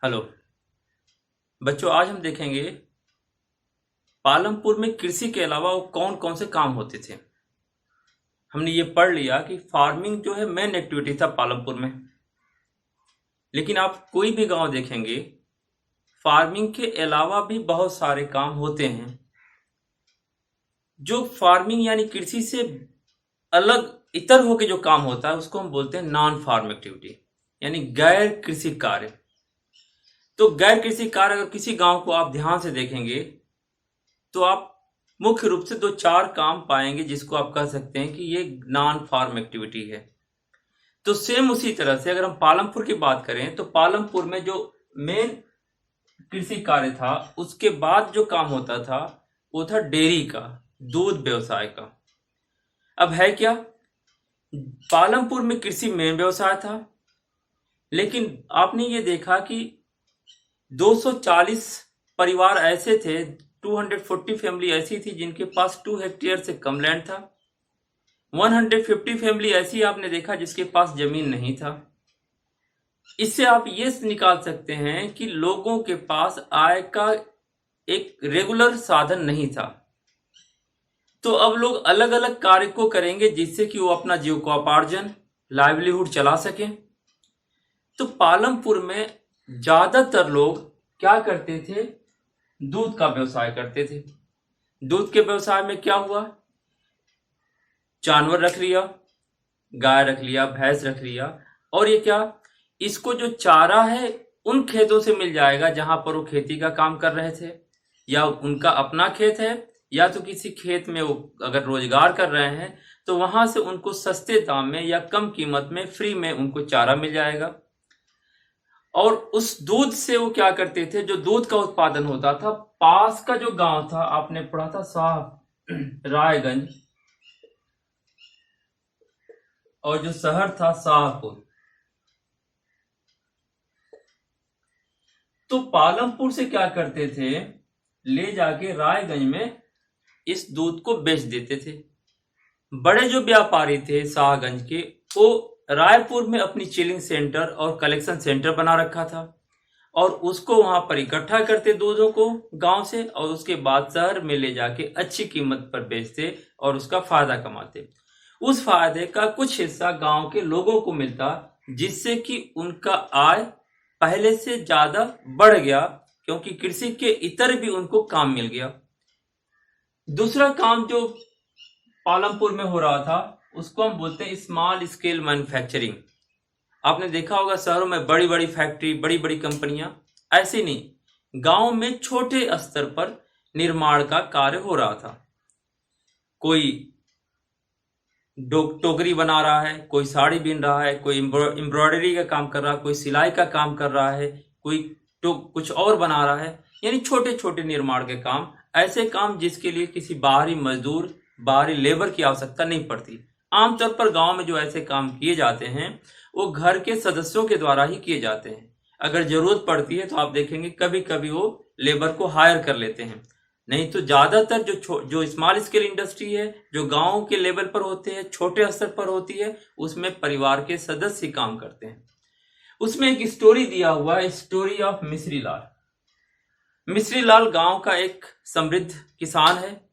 Hello बच्चों, आज हम देखेंगे पालमपुर में कृषि के अलावा वो कौन कौन से काम होते थे। हमने ये पढ़ लिया कि फार्मिंग जो है मेन एक्टिविटी था पालमपुर में। लेकिन आप कोई भी गांव देखेंगे, फार्मिंग के अलावा भी बहुत सारे काम होते हैं। जो फार्मिंग यानी कृषि से अलग इतर होके जो काम होता है उसको हम बोलते हैं नॉन फार्म एक्टिविटी, यानी गैर कृषि कार्य। तो गैर कृषि कार्य अगर किसी गांव को आप ध्यान से देखेंगे तो आप मुख्य रूप से दो चार काम पाएंगे जिसको आप कह सकते हैं कि ये नॉन फार्म एक्टिविटी है। तो सेम उसी तरह से अगर हम पालमपुर की बात करें तो पालमपुर में जो मेन कृषि कार्य था उसके बाद जो काम होता था वो था डेयरी का, दूध व्यवसाय का। अब है क्या, पालमपुर में कृषि मेन व्यवसाय था, लेकिन आपने ये देखा कि 240 परिवार ऐसे थे, 240 फैमिली ऐसी थी जिनके पास 2 हेक्टेयर से कम लैंड था। 150 फैमिली ऐसी आपने देखा जिसके पास जमीन नहीं था। इससे आप ये निकाल सकते हैं कि लोगों के पास आय का एक रेगुलर साधन नहीं था। तो अब लोग अलग अलग कार्य को करेंगे जिससे कि वो अपना जीविकोपार्जन, लाइवलीहुड चला सकें। तो पालमपुर में ज्यादातर लोग क्या करते थे, दूध का व्यवसाय करते थे। दूध के व्यवसाय में क्या हुआ, जानवर रख लिया, गाय रख लिया, भैंस रख लिया, और ये क्या, इसको जो चारा है उन खेतों से मिल जाएगा जहां पर वो खेती का काम कर रहे थे, या उनका अपना खेत है, या तो किसी खेत में वो अगर रोजगार कर रहे हैं तो वहां से उनको सस्ते दाम में या कम कीमत में फ्री में उनको चारा मिल जाएगा। और उस दूध से वो क्या करते थे, जो दूध का उत्पादन होता था, पास का जो गांव था, आपने पढ़ा था रायगंज, और जो शहर था शाहपुर। तो पालमपुर से क्या करते थे, ले जाके रायगंज में इस दूध को बेच देते थे। बड़े जो व्यापारी थे शाहगंज के, वो रायपुर में अपनी चिलिंग सेंटर और कलेक्शन सेंटर बना रखा था, और उसको वहां पर इकट्ठा करते दूधों को गांव से, और उसके बाद शहर में ले जाके अच्छी कीमत पर बेचते और उसका फायदा कमाते। उस फायदे का कुछ हिस्सा गांव के लोगों को मिलता, जिससे कि उनका आय पहले से ज्यादा बढ़ गया, क्योंकि कृषि के इतर भी उनको काम मिल गया। दूसरा काम जो पालमपुर में हो रहा था उसको हम बोलते हैं स्मॉल स्केल मैन्युफैक्चरिंग। आपने देखा होगा शहरों में बड़ी बड़ी फैक्ट्री, बड़ी बड़ी कंपनियां, ऐसे नहीं, गांव में छोटे स्तर पर निर्माण का कार्य हो रहा था। कोई टोकरी बना रहा है, कोई साड़ी बीन रहा है, कोई एम्ब्रॉयडरी का काम कर रहा है, कोई सिलाई का काम कर रहा है, कोई कुछ और बना रहा है, यानी छोटे छोटे निर्माण के काम, ऐसे काम जिसके लिए किसी बाहरी मजदूर, बाहरी लेबर की आवश्यकता नहीं पड़ती। आमतौर पर गांव में जो ऐसे काम किए जाते हैं वो घर के सदस्यों के द्वारा ही किए जाते हैं। अगर जरूरत पड़ती है तो आप देखेंगे कभी कभी वो लेबर को हायर कर लेते हैं, नहीं तो ज्यादातर जो स्मॉल स्केल इंडस्ट्री है, जो गांव के लेवल पर होते हैं, छोटे स्तर पर होती है, उसमें परिवार के सदस्य काम करते हैं। उसमें एक स्टोरी दिया हुआ है, स्टोरी ऑफ मिश्री लाल। मिश्री लाल गांव का एक समृद्ध किसान है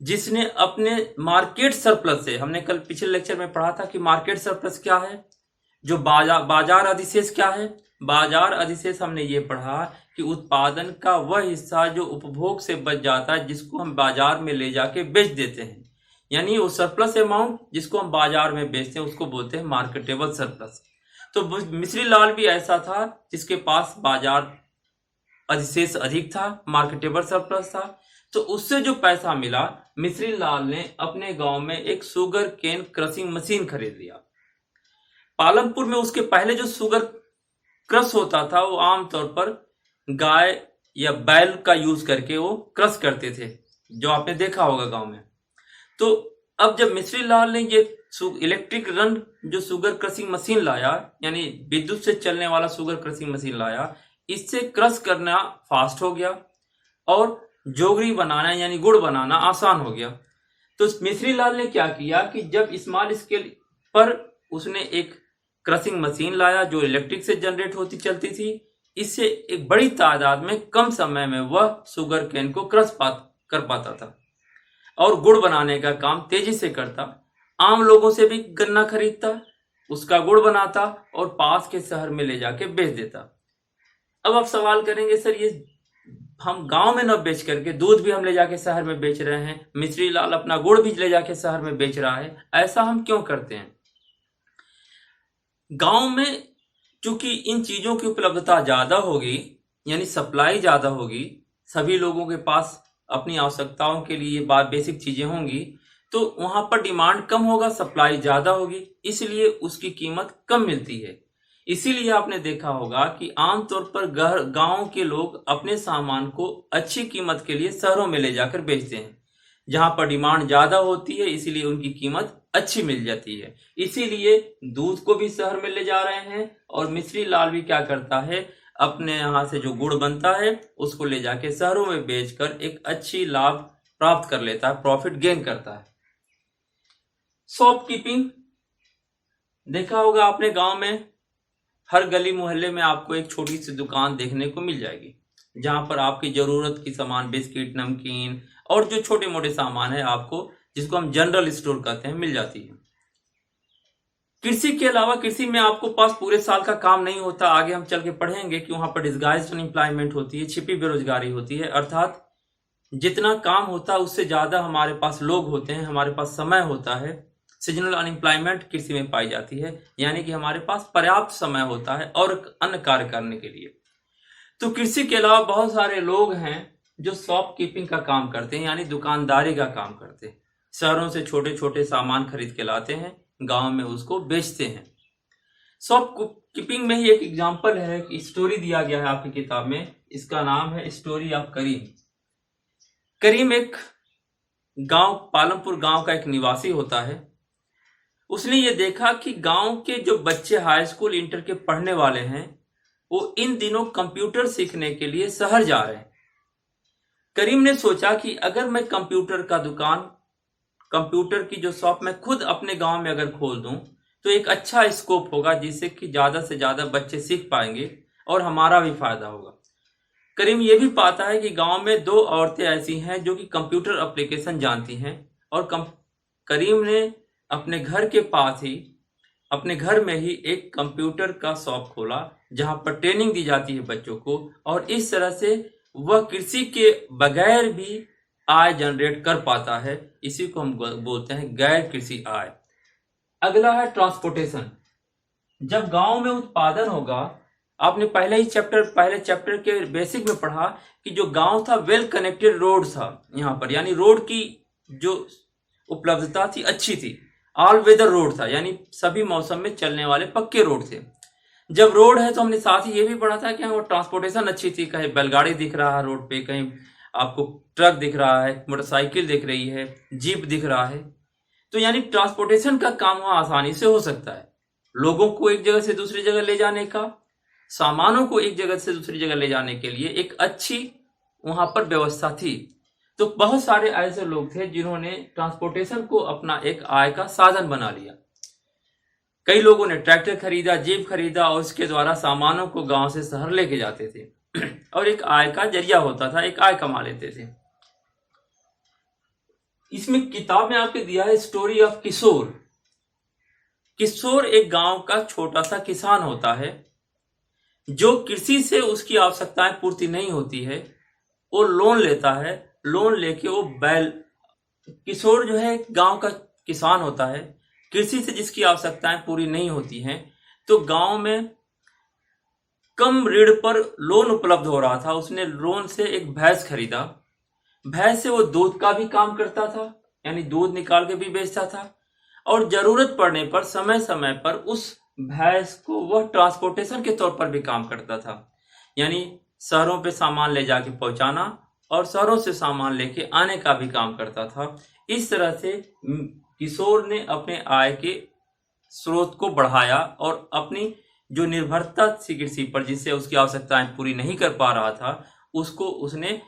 जिसने अपने मार्केट सरप्लस से, हमने कल पिछले लेक्चर में पढ़ा था कि मार्केट सरप्लस क्या है, जो बाजार अधिशेष क्या है। बाजार अधिशेष हमने ये पढ़ा कि उत्पादन का वह हिस्सा जो उपभोग से बच जाता है, जिसको हम बाजार में ले जाके बेच देते हैं, यानी वो सरप्लस अमाउंट जिसको हम बाजार में बेचते हैं उसको बोलते हैं मार्केटेबल सरप्लस। तो मिश्री लाल भी ऐसा था जिसके पास बाजार अधिशेष अधिक था, मार्केटेबल सरप्लस था। तो उससे जो पैसा मिला, मिश्री लाल ने अपने गांव में एक शुगर केन क्रशिंग मशीन खरीद लिया। पालमपुर में उसके पहले जो शुगर क्रश होता था वो आमतौर पर गाय या बैल का यूज करके वो क्रश करते थे, जो आपने देखा होगा गांव में। तो अब जब मिश्री लाल ने ये इलेक्ट्रिक रन जो शुगर क्रशिंग मशीन लाया, यानी विद्युत से चलने वाला शुगर क्रशिंग मशीन लाया, इससे क्रश करना फास्ट हो गया और जोगरी बनाना यानी गुड़ बनाना आसान हो गया। तो मिश्री लाल ने क्या किया कि जब स्मॉल स्केल पर उसने एक क्रशिंग मशीन लाया जो इलेक्ट्रिक से जनरेट होती चलती थी, इससे एक बड़ी तादाद में कम समय में वह शुगर केन को कर पाता था और गुड़ बनाने का काम तेजी से करता। आम लोगों से भी गन्ना खरीदता, उसका गुड़ बनाता और पास के शहर में ले जाके बेच देता। अब आप सवाल करेंगे, सर ये हम गांव में न बेच करके दूध भी हम ले जाके शहर में बेच रहे हैं, मिश्री लाल अपना गुड़ भी ले जाके शहर में बेच रहा है, ऐसा हम क्यों करते हैं? गांव में चूंकि इन चीजों की उपलब्धता ज्यादा होगी, यानी सप्लाई ज्यादा होगी, सभी लोगों के पास अपनी आवश्यकताओं के लिए बेसिक चीजें होंगी, तो वहां पर डिमांड कम होगा, सप्लाई ज्यादा होगी, इसलिए उसकी कीमत कम मिलती है। इसीलिए आपने देखा होगा कि आमतौर पर गांव के लोग अपने सामान को अच्छी कीमत के लिए शहरों में ले जाकर बेचते हैं, जहां पर डिमांड ज्यादा होती है, इसीलिए उनकी कीमत अच्छी मिल जाती है। इसीलिए दूध को भी शहर में ले जा रहे हैं और मिश्री लाल भी क्या करता है, अपने यहाँ से जो गुड़ बनता है उसको ले जाके शहरों में बेचकर एक अच्छी लाभ प्राप्त कर लेता है, प्रॉफिट गेन करता है। शॉपकीपिंग देखा होगा आपने, गांव में हर गली मोहल्ले में आपको एक छोटी सी दुकान देखने को मिल जाएगी, जहां पर आपकी जरूरत की सामान, बिस्किट, नमकीन और जो छोटे मोटे सामान है आपको, जिसको हम जनरल स्टोर कहते हैं, मिल जाती है। कृषि के अलावा कृषि में आपको पास पूरे साल का काम नहीं होता। आगे हम चल के पढ़ेंगे कि वहां पर डिस्गाइज्ड अनएम्प्लॉयमेंट होती है, छिपी बेरोजगारी होती है, अर्थात जितना काम होता है उससे ज्यादा हमारे पास लोग होते हैं, हमारे पास समय होता है। सीजनल अनएम्प्लॉयमेंट कृषि में पाई जाती है, यानी कि हमारे पास पर्याप्त समय होता है और अन्य कार्य करने के लिए। तो कृषि के अलावा बहुत सारे लोग हैं जो शॉपकीपिंग का काम करते हैं, यानी दुकानदारी का काम करते हैं। शहरों से छोटे छोटे सामान खरीद के लाते हैं, गांव में उसको बेचते हैं। शॉपकीपिंग में ही एक एग्जांपल है, एक स्टोरी दिया गया है आपकी किताब में, इसका नाम है स्टोरी ऑफ करीम। करीम एक गांव, पालमपुर गांव का एक निवासी होता है। उसने ये देखा कि गांव के जो बच्चे हाई स्कूल, इंटर के पढ़ने वाले हैं, वो इन दिनों कंप्यूटर सीखने के लिए शहर जा रहे हैं। करीम ने सोचा कि अगर मैं कंप्यूटर का दुकान, कंप्यूटर की जो शॉप मैं खुद अपने गांव में अगर खोल दूं तो एक अच्छा स्कोप होगा, जिससे कि ज्यादा से ज्यादा बच्चे सीख पाएंगे और हमारा भी फायदा होगा। करीम ये भी पाता है कि गांव में 2 औरतें ऐसी हैं जो कि कंप्यूटर एप्लीकेशन जानती हैं, और करीम ने अपने घर के पास ही, अपने घर में ही एक कंप्यूटर का शॉप खोला, जहां पर ट्रेनिंग दी जाती है बच्चों को, और इस तरह से वह कृषि के बगैर भी आय जनरेट कर पाता है। इसी को हम बोलते हैं गैर कृषि आय। अगला है ट्रांसपोर्टेशन। जब गांव में उत्पादन होगा, आपने पहले चैप्टर के बेसिक में पढ़ा कि जो गांव था वेल कनेक्टेड रोड था यहाँ पर, यानी रोड की जो उपलब्धता थी अच्छी थी, ऑल वेदर रोड था, यानी सभी मौसम में चलने वाले पक्के रोड थे। जब रोड है तो हमने साथ ही ये भी पढ़ा था कि वो ट्रांसपोर्टेशन अच्छी थी, कहीं बैलगाड़ी दिख रहा है रोड पे, कहीं आपको ट्रक दिख रहा है, मोटरसाइकिल दिख रही है, जीप दिख रहा है, तो यानी ट्रांसपोर्टेशन का काम वहां आसानी से हो सकता है। लोगों को एक जगह से दूसरी जगह ले जाने का, सामानों को एक जगह से दूसरी जगह ले जाने के लिए एक अच्छी वहां पर व्यवस्था थी। तो बहुत सारे ऐसे लोग थे जिन्होंने ट्रांसपोर्टेशन को अपना एक आय का साधन बना लिया। कई लोगों ने ट्रैक्टर खरीदा, जीप खरीदा, और उसके द्वारा सामानों को गांव से शहर लेके जाते थे और एक आय का जरिया होता था, एक आय कमा लेते थे। इसमें किताब में आपके दिया है स्टोरी ऑफ किशोर। किशोर एक गांव का छोटा सा किसान होता है, जो कृषि से उसकी आवश्यकताएं पूर्ति नहीं होती है, वो लोन लेता है। लोन लेके वो किशोर जो है गांव का किसान होता है, कृषि से जिसकी आवश्यकताएं पूरी नहीं होती हैं, तो गांव में कम ऋण पर लोन उपलब्ध हो रहा था। उसने लोन से एक भैंस खरीदा। भैंस से वो दूध का भी काम करता था, यानी दूध निकाल के भी बेचता था, और जरूरत पड़ने पर समय समय पर उस भैंस को वह ट्रांसपोर्टेशन के तौर पर भी काम करता था, यानी शहरों पे सामान ले जाके पहुंचाना और शहरों से सामान लेके आने का भी काम करता था। इस तरह से किशोर ने अपने आय के स्रोत को बढ़ाया और अपनी जो निर्भरता थी कृषि पर, जिससे उसकी आवश्यकताएं पूरी नहीं कर पा रहा था, उसको उसने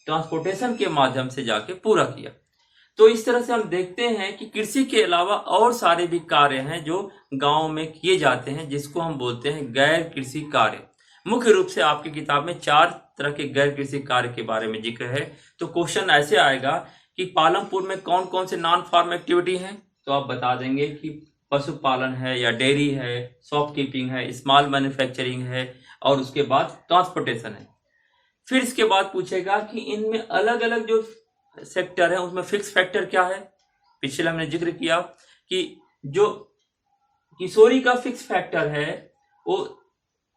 ट्रांसपोर्टेशन के माध्यम से जाके पूरा किया। तो इस तरह से हम देखते हैं कि कृषि के अलावा और सारे भी कार्य हैं जो गांव में किए जाते हैं, जिसको हम बोलते हैं गैर कृषि कार्य। मुख्य रूप से आपकी किताब में 4 तरह के गैर कृषि कार्य के बारे में जिक्र है। तो क्वेश्चन ऐसे आएगा कि पालमपुर में कौन कौन से नॉन फार्म एक्टिविटी हैं, तो आप बता देंगे कि पशुपालन है या डेयरी है, शॉपकीपिंग है, स्मॉल मैन्युफैक्चरिंग है और उसके बाद ट्रांसपोर्टेशन है। फिर इसके बाद पूछेगा कि इनमें अलग अलग जो सेक्टर है उसमें फिक्स फैक्टर क्या है। पिछले हमने जिक्र किया कि जो किशोरी का फिक्स फैक्टर है वो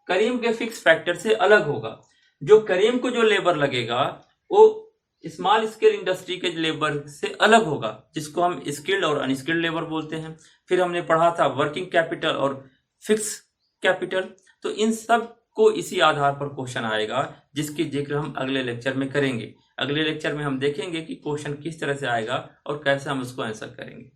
करीम के फिक्स फैक्टर से अलग होगा। जो करीम को जो लेबर लगेगा वो स्मॉल स्केल इंडस्ट्री के लेबर से अलग होगा, जिसको हम स्किल्ड और अनस्किल्ड लेबर बोलते हैं। फिर हमने पढ़ा था वर्किंग कैपिटल और फिक्स कैपिटल। तो इन सब को इसी आधार पर क्वेश्चन आएगा, जिसकी जिक्र हम अगले लेक्चर में करेंगे। अगले लेक्चर में हम देखेंगे कि क्वेश्चन किस तरह से आएगा और कैसे हम उसको आंसर करेंगे।